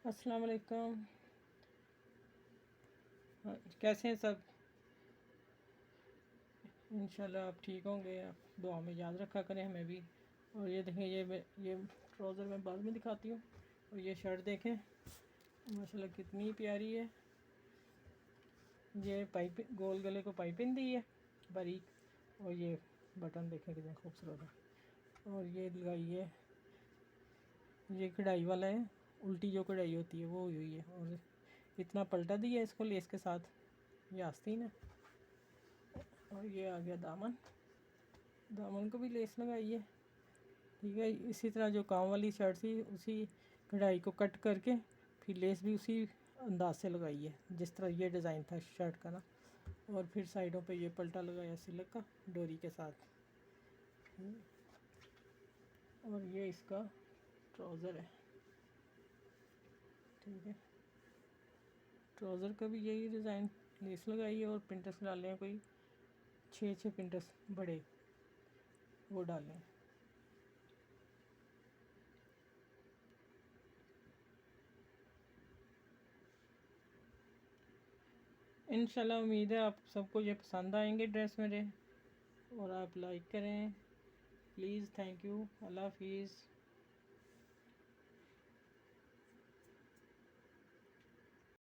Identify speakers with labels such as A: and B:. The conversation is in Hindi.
A: अस्सलाम वालेकुम। कैसे हैं सब? इंशाल्लाह आप ठीक होंगे। आप दुआ में याद रखा करें हमें भी। और ये देखें, ये ट्राउज़र मैं बाद में दिखाती हूँ। और ये शर्ट देखें, माशाल्लाह कितनी प्यारी है। ये पाइप, गोल गले को पाइपिंग दी है बारीक। और ये बटन देखें कितने खूबसूरत है। और ये लगाई है, ये कढ़ाई वाला है, उल्टी जो कढ़ाई होती है वो हुई है। और इतना पलटा दिया है इसको लेस के साथ, ये आस्तीन है। और ये आ गया दामन, दामन को भी लेस लगाई है। ठीक है, इसी तरह जो काम वाली शर्ट थी उसी कढ़ाई को कट करके फिर लेस भी उसी अंदाज से लगाई है जिस तरह ये डिज़ाइन था शर्ट का ना। और फिर साइडों पे ये पल्टा लगाया सिल्क का डोरी के साथ। और ये इसका ट्राउज़र है। ठीक है, ट्राउज़र का भी यही डिज़ाइन, लेस लगाई है। और पिंटस डाले हैं, कोई 6 पिंटस बड़े वो डाले हैं। इंशाल्लाह उम्मीद है आप सबको ये पसंद आएंगे ड्रेस मेरे, और आप लाइक करें प्लीज़। Thank you. अल्लाह हाफिज़।